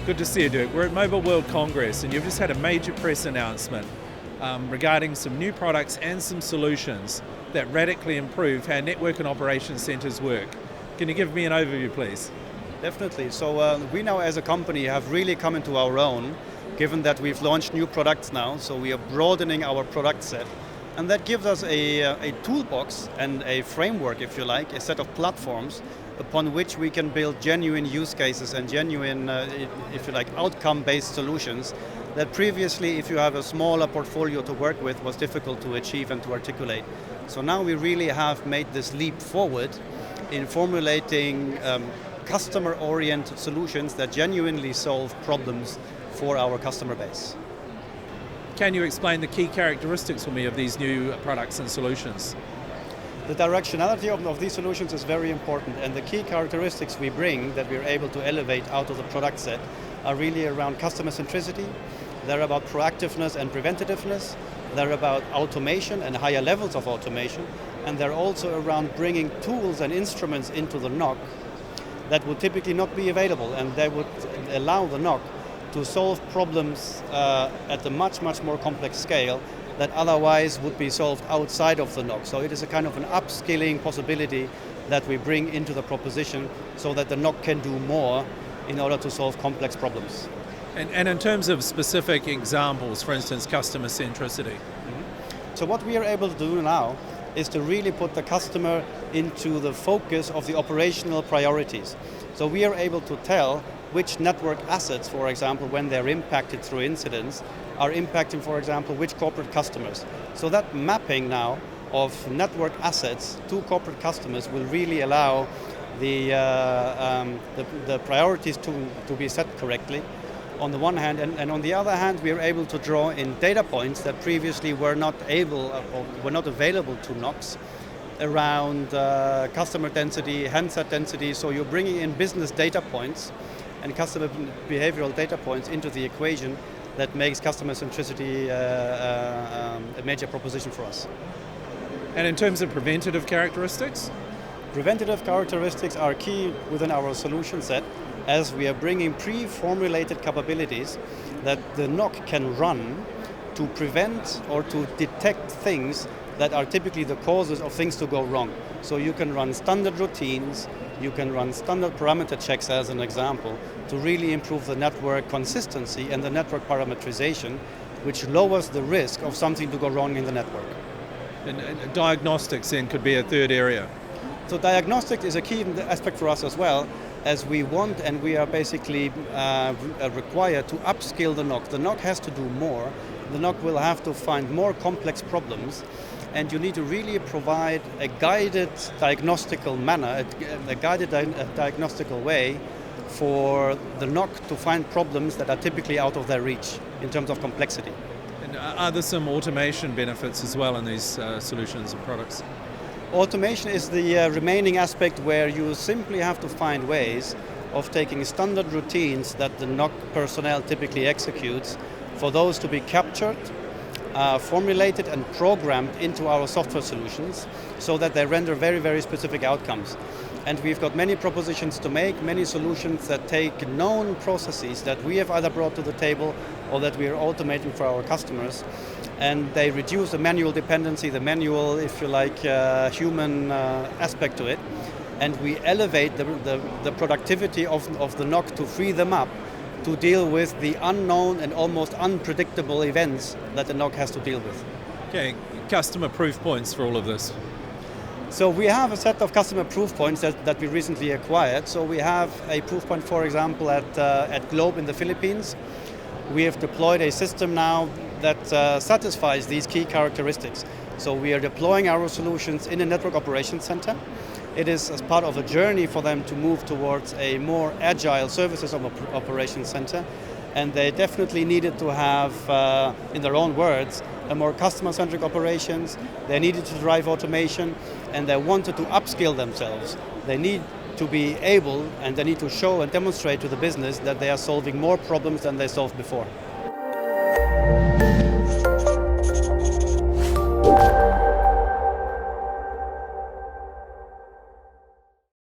Good to see you, Dirk. We're at Mobile World Congress and you've just had a major press announcement regarding some new products and some solutions that radically improve how network and operations centers work. Can you give me an overview, please? Definitely. So we now as a company have really come into our own, given that we've launched new products now, so we are broadening our product set. And that gives us a toolbox and a framework, if you like, a set of platforms upon which we can build genuine use cases and genuine, if you like, outcome-based solutions that previously, if you have a smaller portfolio to work with, was difficult to achieve and to articulate. So now we really have made this leap forward in formulating customer-oriented solutions that genuinely solve problems for our customer base. Can you explain the key characteristics for me of these new products and solutions? The directionality of these solutions is very important, and the key characteristics we bring that we're able to elevate out of the product set are really around customer centricity. They're about proactiveness and preventativeness. They're about automation and higher levels of automation, and they're also around bringing tools and instruments into the NOC that would typically not be available, and they would allow the NOC to solve problems at a much more complex scale that otherwise would be solved outside of the NOC. So it is a kind of an upskilling possibility that we bring into the proposition so that the NOC can do more in order to solve complex problems. And in terms of specific examples, for instance, customer centricity. So what we are able to do now is to really put the customer into the focus of the operational priorities. So we are able to tell which network assets, for example, when they're impacted through incidents, are impacting, for example, which corporate customers. So that mapping now of network assets to corporate customers will really allow the priorities to be set correctly on the one hand, and on the other hand, we are able to draw in data points that previously were not able or were not available to NOCs around customer density, handset density. So you're bringing in business data points and customer behavioral data points into the equation that makes customer centricity a major proposition for us. And in terms of preventative characteristics? Preventative characteristics are key within our solution set, as we are bringing pre-formulated capabilities that the NOC can run to prevent or to detect things that are typically the causes of things to go wrong. So you can run standard routines, you can run standard parameter checks as an example to really improve the network consistency and the network parameterization, which lowers the risk of something to go wrong in the network. And diagnostics then could be a third area. So diagnostics is a key aspect for us as well, as we want and we are basically required to upskill the NOC. The NOC has to do more. The NOC will have to find more complex problems, and you need to really provide a guided diagnostical manner, a guided diagnostical way for the NOC to find problems that are typically out of their reach in terms of complexity. And are there some automation benefits as well in these solutions and products? Automation is the remaining aspect where you simply have to find ways of taking standard routines that the NOC personnel typically executes for those to be captured, formulated and programmed into our software solutions so that they render very specific outcomes. And we've got many propositions to make, many solutions that take known processes that we have either brought to the table or that we are automating for our customers. And they reduce the manual dependency, the manual, if you like, human aspect to it. And we elevate the productivity of the NOC to free them up to deal with the unknown and almost unpredictable events that the NOC has to deal with. Okay, customer proof points for all of this. So we have a set of customer proof points that we recently acquired. So we have a proof point, for example, at Globe in the Philippines. We have deployed a system now that satisfies these key characteristics. So we are deploying our solutions in a network operations center. It is as part of a journey for them to move towards a more agile services operations center. And they definitely needed to have, in their own words, a more customer-centric operations. They needed to drive automation, and they wanted to upskill themselves. They need to be able, and they need to show and demonstrate to the business that they are solving more problems than they solved before.